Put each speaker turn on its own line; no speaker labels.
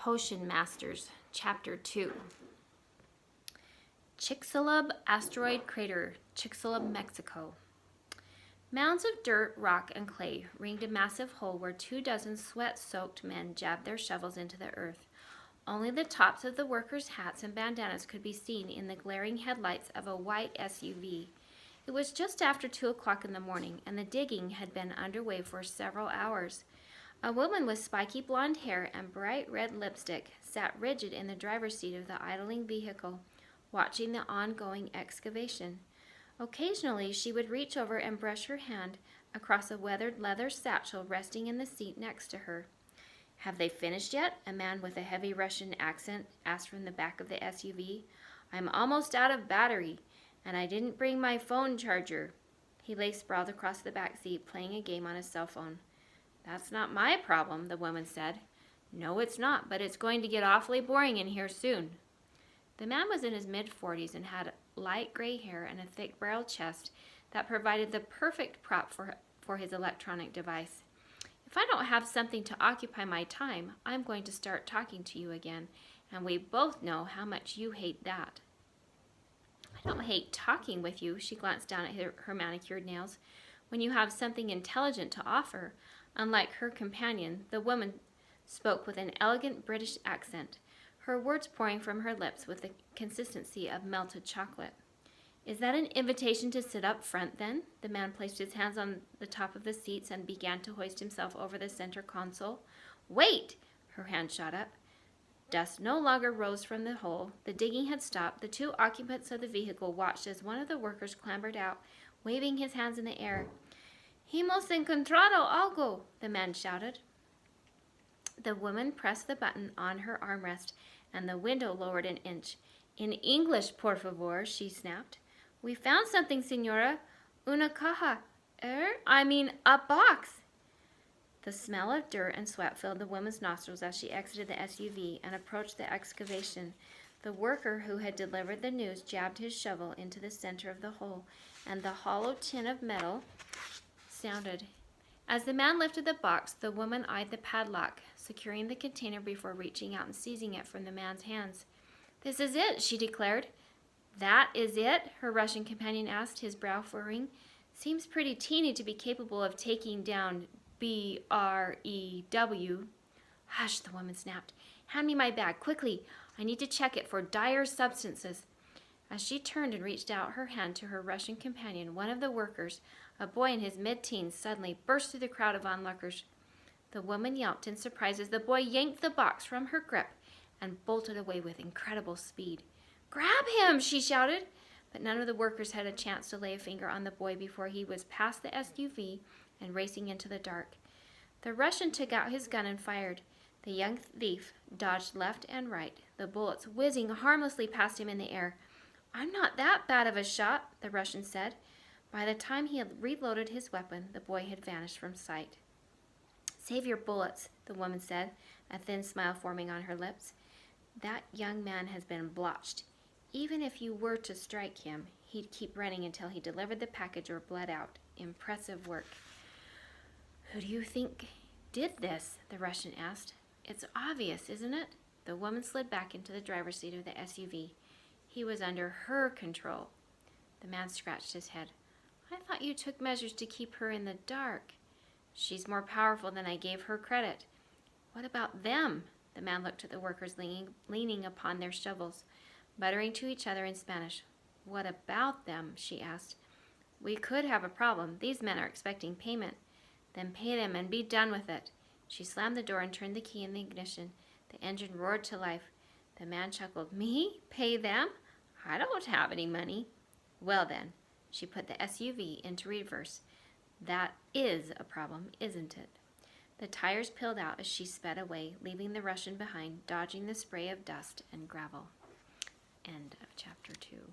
Potion Masters, Chapter 2. Chicxulub Asteroid Crater, Chicxulub, Mexico. Mounds of dirt, rock, and clay ringed a massive hole where 24 sweat-soaked men jabbed their shovels into the earth. Only the tops of the workers' hats and bandanas could be seen in the glaring headlights of a white SUV. It was just after 2 o'clock in the morning, and the digging had been underway for several hours. A woman with spiky blonde hair and bright red lipstick sat rigid in the driver's seat of the idling vehicle, watching the ongoing excavation. Occasionally, she would reach over and brush her hand across a weathered leather satchel resting in the seat next to her. "Have they finished yet?" a man with a heavy Russian accent asked from the back of the SUV. "I'm almost out of battery, and I didn't bring my phone charger." He lay sprawled across the back seat, playing a game on his cell phone. "That's not my problem," the woman said. "No, it's not, but it's going to get awfully boring in here soon." The man was in his mid-40s and had light gray hair and a thick-barreled chest that provided the perfect prop for his electronic device. "If I don't have something to occupy my time, I'm going to start talking to you again, and we both know how much you hate that." "I don't hate talking with you," she glanced down at her manicured nails. "When you have something intelligent to offer." Unlike her companion, the woman spoke with an elegant British accent, her words pouring from her lips with the consistency of melted chocolate. "Is that an invitation to sit up front, then?" The man placed his hands on the top of the seats and began to hoist himself over the center console. "Wait!" Her hand shot up. Dust no longer rose from the hole. The digging had stopped. The 2 occupants of the vehicle watched as one of the workers clambered out, waving his hands in the air. "Hemos encontrado algo!" the man shouted. The woman pressed the button on her armrest, and the window lowered an inch. "In English, por favor," she snapped. "We found something, senora. Una caja. A box." The smell of dirt and sweat filled the woman's nostrils as she exited the SUV and approached the excavation. The worker who had delivered the news jabbed his shovel into the center of the hole, and the hollow tin of metal sounded. As the man lifted the box, the woman eyed the padlock, securing the container before reaching out and seizing it from the man's hands. "This is it," she declared. "That is it?" her Russian companion asked, his brow furrowing. "Seems pretty teeny to be capable of taking down BREW. "Hush," the woman snapped. "Hand me my bag, quickly. I need to check it for dire substances." As she turned and reached out her hand to her Russian companion, one of the workers, a boy in his mid-teens, suddenly burst through the crowd of onlookers. The woman yelped in surprise as the boy yanked the box from her grip and bolted away with incredible speed. "Grab him!" she shouted. But none of the workers had a chance to lay a finger on the boy before he was past the SUV and racing into the dark. The Russian took out his gun and fired. The young thief dodged left and right, the bullets whizzing harmlessly past him in the air. "I'm not that bad of a shot," the Russian said. By the time he had reloaded his weapon, the boy had vanished from sight. "Save your bullets," the woman said, a thin smile forming on her lips. "That young man has been blotched. Even if you were to strike him, he'd keep running until he delivered the package or bled out. Impressive work." "Who do you think did this?" the Russian asked. "It's obvious, isn't it?" The woman slid back into the driver's seat of the SUV. "He was under her control." The man scratched his head. "I thought you took measures to keep her in the dark." "She's more powerful than I gave her credit." "What about them?" The man looked at the workers leaning upon their shovels, muttering to each other in Spanish. "What about them?" she asked. "We could have a problem. These men are expecting payment." "Then pay them and be done with it." She slammed the door and turned the key in the ignition. The engine roared to life. The man chuckled. "Me? Pay them? I don't have any money." "Well then." She put the SUV into reverse. "That is a problem, isn't it?" The tires peeled out as she sped away, leaving the Russian behind, dodging the spray of dust and gravel. End of chapter 2.